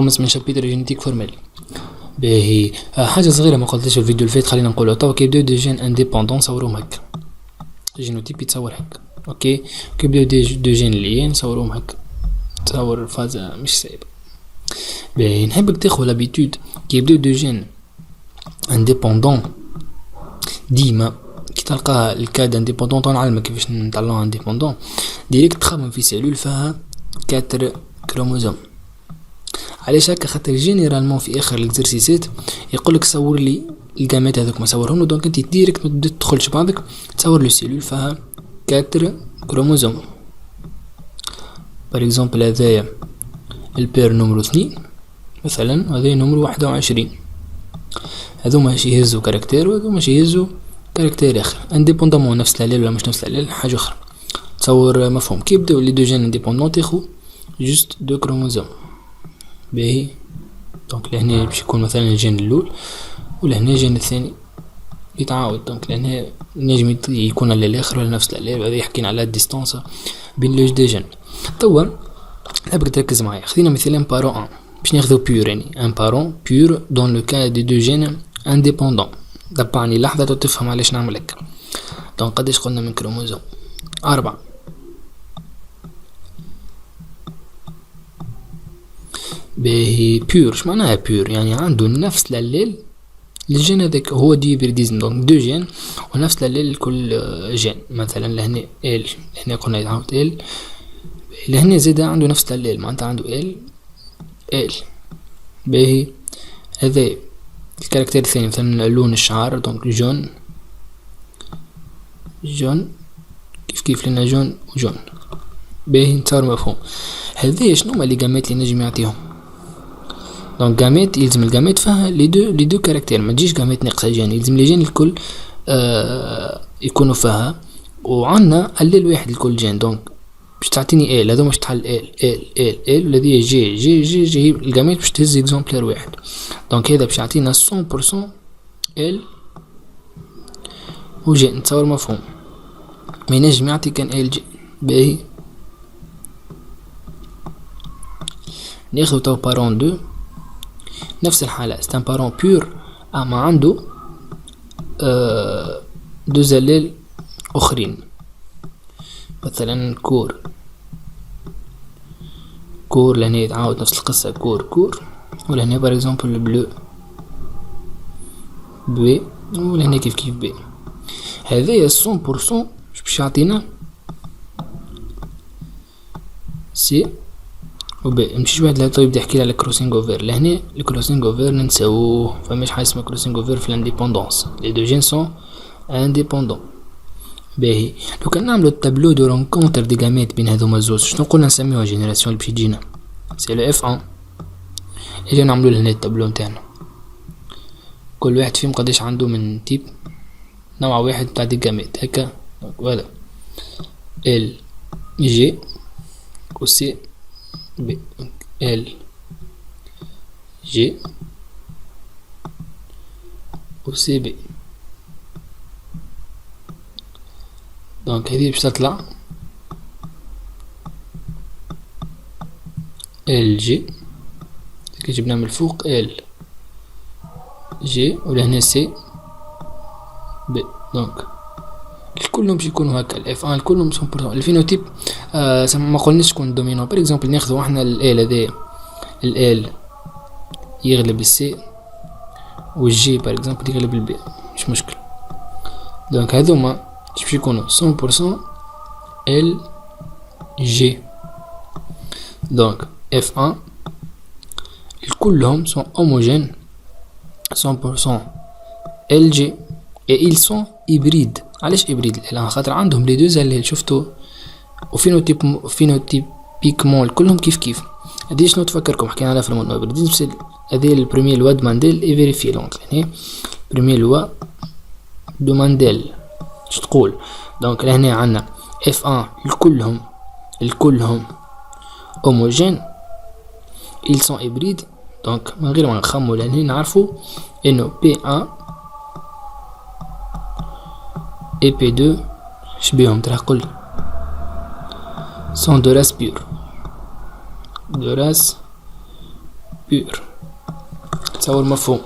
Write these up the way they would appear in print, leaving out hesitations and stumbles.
خمس من شابتر جينيتيك فورميل. باهي حاجه صغيره ما قلتش في الفيديو الفات، خلينا نقولها توا. كيبداو دي جين انديبوندون صوروهم هكا، الجينوتيب يتصور هكا. اوكي كيبداو دي جين ليين صوروهم هكا، تصور فازة مش صعيبه. باهي نحبك تاخذ لابيتود كيبداو دي جين انديبوندون ديما كي تلقى الكاد انديبوندون نعلمك كيفاش نطلعو انديبوندون ديريكت. تخمم في سيلول فيها 4 كروموزوم. علاش هكا؟ خاطر جينيرالمون في اخر الاكزرسيسات يقولك صور لي الجامات هذوك ما صورهم، دونك انت ديريكت ما تدخلش بعضك تصور لي سيلول فيها 4 كروموزوم. بار اكزومبل هذايا البير نمرو 2 مثلا، هذايا نمرو 21. هذو ماشي يهزو كاركتير وهذو ماشي يهزو كاركتير اخر، انديبوندامون نفس العليل ولا مش نفس العليل حاجه اخرى. تصور مفهوم كي يبداو لي دو جين انديبوندون تاخو جوست 2 كروموزوم. باهي دونك لهنا باش يكون مثلا الجين الاول ولهنا الجين الثاني يتعاود، دونك لهنا نجم يكون على الاخر ولا نفس العليل. هذا حكينا على الديستانس بين لوج دي جين. توا نحبك تركز معايا، خذينا مثلا بارون 1 باش ناخذو بيور، يعني ان بارون بيور دون لو كا دي دو جين انديبوندون. دبعني لحظه تفهم علاش نعمل هكا. دونك قداش قلنا من كروموزوم؟ 4. باهي بيور اش معناها بيور؟ يعني عنده نفس الاليل الجين هذاك، هو ديبريديزم دونك دو جين ونفس الاليل لكل جين. مثلا لهنا ال، هنا قلنا يتعاود ال، لهنا زيدا عنده نفس الاليل معناتها عنده ال. باهي هذا الكاركتير الثاني مثلا لون الشعر دونك جون كيف لنا جون وجون. باهي نتصور مفهوم. هذا شنو لي جامات اللي نجم يعطيهم؟ دونك جامات يلزم الجامات فيها لي دو كاركتير، ما تجيش جامات ناقصه جين، يلزم لي جين الكل يكونوا فيها، وعندنا الليل واحد لكل جين. دونك باش تعطيني ال، هذا مش تحل ال والذي جي الجامات باش تهز اكزومبلير واحد. دونك هذا باش يعطينا 100% ال وجي. نتصور مفهوم؟ ما ينجم يعطي كان ال جي. باهي ناخذ تو بارون 2 نفس الحالة، ستان بارون بيور اما عنده دو زلال اخرين، مثلا كور لهنا يتعاود نفس القصة كور ولهنا بار اكزومبل بلو بي ولهنا كيف بي. هذايا 100% باش يعطينا سي وبي. مشيش واحد لا يبدا يحكي على كروسينغ اوفر. لهنا الكروسينغ اوفر ننساوه، فماش حاجه اسمها كروسينغ اوفر في الانديبوندونس، لي دو جين سون انديبوندون. باهي لو كان نعملو التابلو دو رونكونتر دي جامات بين هذوما الزوز، شنو قلنا نسميوها جينيراسيون اللي باش تجينا؟ سي لو اف 1. اجي نعملو لهنا التابلو نتاعنا، كل واحد فيهم قداش عنده من تيب نوع واحد تاع دي جامات هكا. فوالا ال جي و سي بي، ال جي و سي بي. دونك هذه باش تطلع ال جي كي جبنا من الفوق ال جي ولهنا سي بي. دونك كلهم باش يكونوا هكا الاف 1 كلهم 100%. الفينوتيب ما قلناش شكون دومينون. بار اكزومبل ناخذوا احنا ال هذا ال يغلب السي والجي بار اكزومبل يغلب البي، مش مشكل. دونك هذوما باش يكونوا 100% ال جي. دونك اف 1 كلهم سون هوموجين 100% ال جي et ils sont hybrides. علاش هيبريد؟ لان خاطر عندهم لي دو زاليل شفتو فينوتيبيكمون كلهم كيف. هادي شنو تفكركم حكينا عليها في المونوبريديزم؟ هذه البريمي لوا دو مانديل اي فيريفي. دونك هنا بريمي لوا دو مانديل اش تقول؟ دونك لهنا عندنا اف 1 الكلهم هوموجين ils sont hybrides. دونك من غير ما نخمو لهنا نعرفو انه بي 1 et P2 شبيهم ترقل sont de race pure بيور. تصور مفهوم.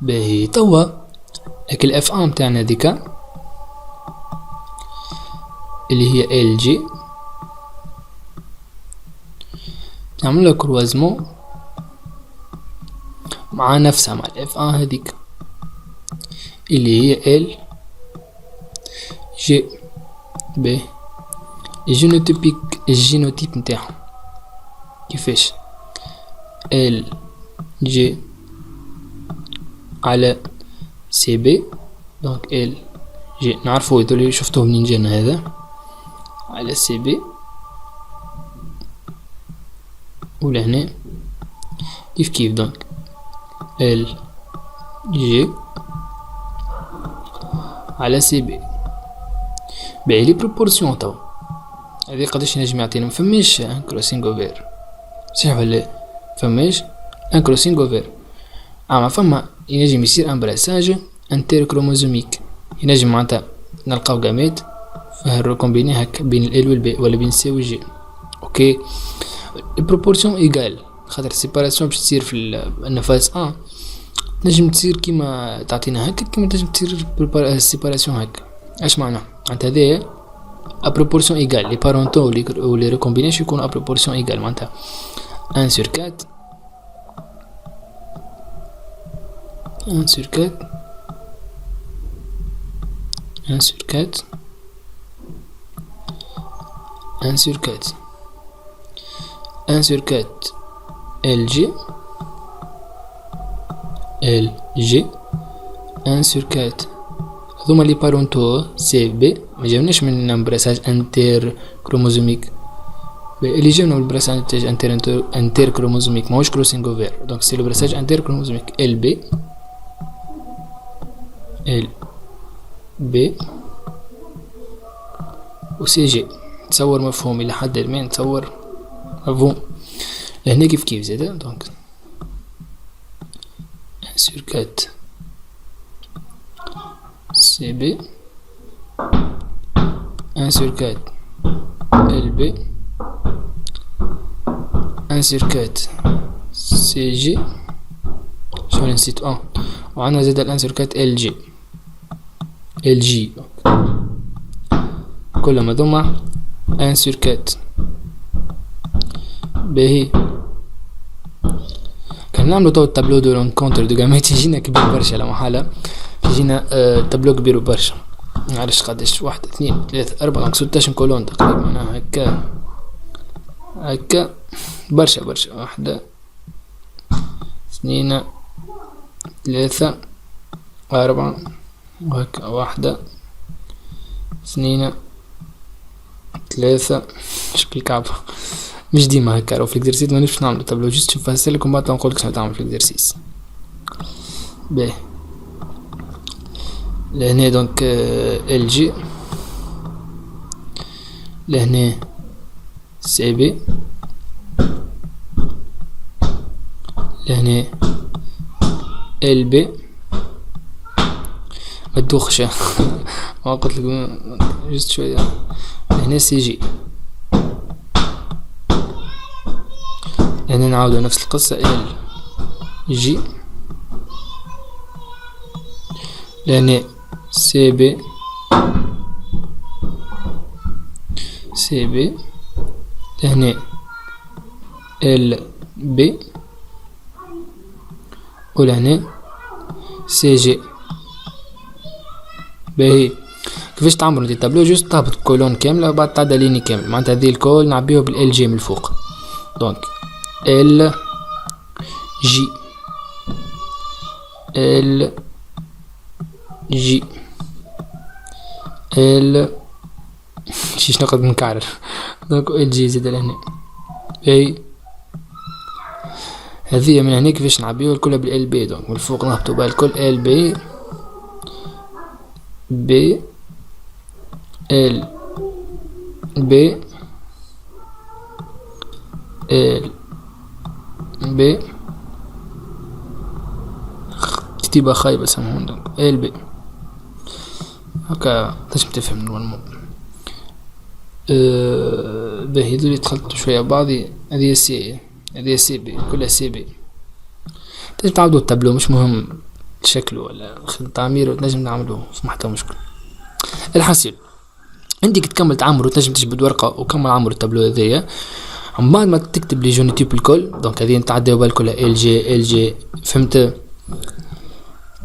باهي توا هاك الاف ان متاعنا ديكا اللي هي ال جي نعملها كروازمون مع نفسها مع الاف ان هذيك اللي هي ال جي. باهي الجينوتيب نتاعهم كيفاش ال جي على سي بي. دونك ال جي نعرفو هذولي شفتوه منين جانا هذا على سي بي ولهنا كيف دونك ال جي على سي بي. باهي لي بروبورسيون توا هذه قداش ينجم يعطينا؟ مفماش ان كروسينغ اوفير صحيح ولا فماش ان كروسينغ اوفير. اما فما ينجم يصير ان براساج انتر كروموزوميك، ينجم معناتها نلقاو جاميت فيها الريكومبيني هكا بين ال والبي ولا بين سي والجي. اوكي البروبورسيون ايغال خاطر السيباراسيون باش تصير في النفاس ان نجم تصير كيما تعطينا هكا كيما تنجم تصير السيباراسيون هكا. اش معنى؟ معناتها هذايا ابروبورسيون ايغال لي بارونتو و لي ريكومبينيش يكونوا ابروبورسيون ايغال معناتها 1 sur 4 1 sur 4 1 sur 4 1 sur 4 1 sur 4 LG 1 sur 4 هذوما لي بارونتو سي بي. ما جاوناش من امبراساج انتر كروموزوميك اللي جاونا بالبراساج انتر كروموزوميك ماهوش كروسينغ اوفير. دونك سي لو براساج انتر كروموزوميك ال بي و سي جي. تصور مفهوم الى حد ما نتصور مفهوم. هنا كيف زادا دونك 1 sur 4 سي بي 1 sur 4 LB 1 sur 4 سي جي شو نسيت وعندنا زاد 1 sur 4 ال جي كلهم هذوما 1 sur 4. باهي كان نعملو تو التابلو دو رونكونتر دو جاميت يجينا كبير برشا لا محالة يجينا تابلو كبير برشا معرفش قداش 1 2 3 4 16 كولون تقريبا معناها هكا برشا 1 2 3 4 وهكا 1 2 3 شكل كعبة مش ديما هكا. لو في الاكزرسيس ما نفش نعملو تابلو جست شوف هسلكم بعد نقولك شنو تعمل في الاكزرسيس. باهي لهنا دونك ال جي لهنا سي بي لهنا ال بي ما تدوخش ما قلت لكم جست شويه. لهنا سي جي لهنا نعاودو نفس القصة ال جي لهنا سي بي لهنا ال بي ولهنا سي جي. باهي كيفاش تعملوا دي تابلو؟ جوست تهبط كولون كامله وبعد تعدى ليني كامل معناتها هذه الكول نعبيوه بالال جي من الفوق. دونك ال جي شيش نقعد نكعرر. دونك ال جي زاد لهنا. باهي هذه من هنا كيفاش نعبيوه الكل بالال بي. دونك من الفوق نهبطو بها الكل ال بي ال بي كتيبة خايبة سمون. دونك ال بي هكا تنجم تفهم نورمال. باهي هذولي دخلتو شوية بعضي. هذه سي هذه سي بي كلها سي بي. تنجم تعملوا التابلو مش مهم شكله ولا تعميره، تنجم نعملوه ما حتى مشكل. الحاصل عندك تكمل تعمر وتنجم تجبد ورقة وكمل عمر التابلو هذايا. من بعد ما تكتب لي جونيتيب الكل، دونك هذه نتعداو بالكل ال جي فهمت.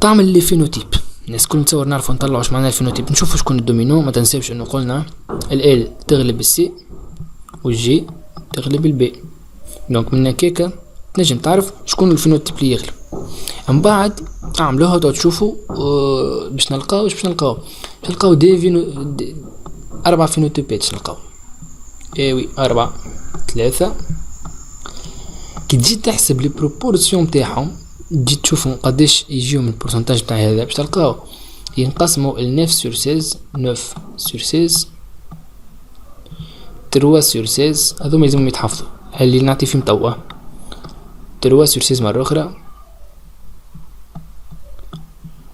تعمل لي فينوتيب، الناس كل نتصور نعرفوا نطلعوا اش معناه الفينوتيب، نشوفوا شكون الدومينو. ما تنساوش انه قلنا ال تغلب السي والجي تغلب البي، دونك من هكاكا تنجم تعرف شكون الفينوتيب اللي يغلب. من بعد اعملوها وتشوفوا باش نلقاو باش نلقاو دي 4 فينوتيبات باش نلقاو. ايوي 4 3. كي تجي تحسب لي بروبورسيون تاعهم تجي تشوفهم قداش يجيو من البورسنتاج تاع هذا، باش تلقاو ينقسموا ال 9/16 9/16 3/16. هذوما لازمهم يتحفظوا، اللي نعطي فيهم توا 3/16 مرة أخرى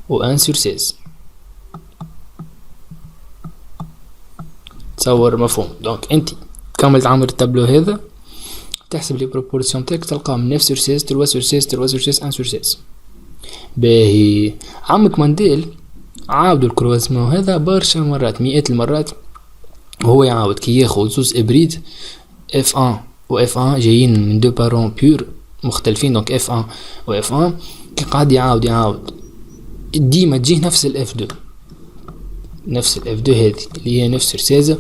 و 1/16. تصور مفهوم. دونك انت كمل تعمل التابلو هذا، تحسب لي بروبورسيون تاعك تلقاهم 9/16 3/16 3/16 1/16. باهي عمك مانديل عاودوا الكرواسمون هذا برشا مرات، مئات المرات، وهو يعاود كي ياخذ زوز ابريد اف 1 و اف 1 جايين من دو بارون بيور مختلفين، دونك اف 1 و اف 1 كي قاعد يعاود ديما تجيه نفس الاف 2 نفس الاف 2 هذه اللي هي 9/16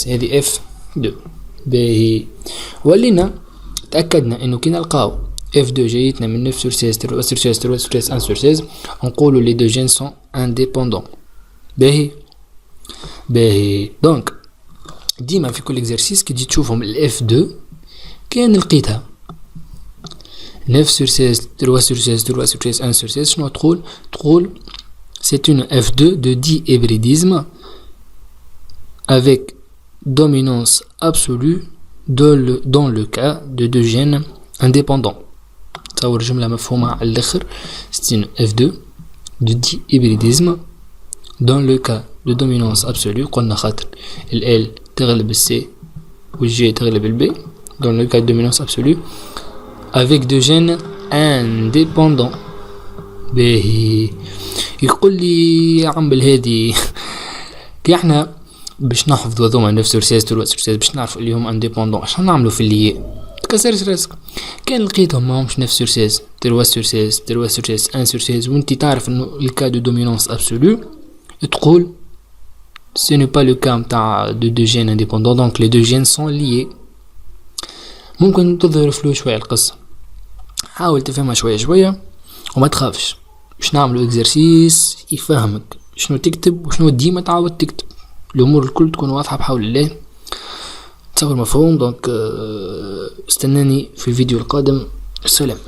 هذه اف 2. باهي ولينا تأكدنا انه كي نلقاو اف 2 جايتنا من 9/16 3/16 3/16 1/16 نقولوا لي دو جين سون انديبوندون. باهي دونك ديما في كل اكزرسيس كي تجي تشوفهم الاف 2 كان لقيتها 9/16 3/16 3/16 1/16 شنو تقول c'est une F2 de dihybridisme avec dominance absolue dans le cas de deux gènes indépendants. تصور جملة مفهومة على الآخر. c'est une F2 de dihybridisme dans le cas de dominance absolue. قلنا خاطر ال L تغلب ال C و G تغلب ال B dans le cas de dominance absolue avec deux gènes indépendants. باهي يقول لي يا عم بالهادي كي احنا باش نحفظوا هذوما 9/16 3/16 باش نعرفوا اللي هم انديبوندون اش نعملوا في اللي تكسرش راسك. كان لقيتهم ماهمش 9/16 3/16 3/16 1/16 وانت تعرف انه الكا دو دومينونس ابسولو تقول ce n'est pas le cas نتاع دو جين انديبوندون دونك لي دو جين سون ليي. ممكن تظهر فلو شويه القصه، حاول تفهمها شويه وما تخافش. باش نعملوا اكزرسيس يفهمك شنو تكتب وشنو ديما تعاود تكتب، الامور الكل تكون واضحه بحول الله. تصور مفهوم. دونك استناني في الفيديو القادم. سلام.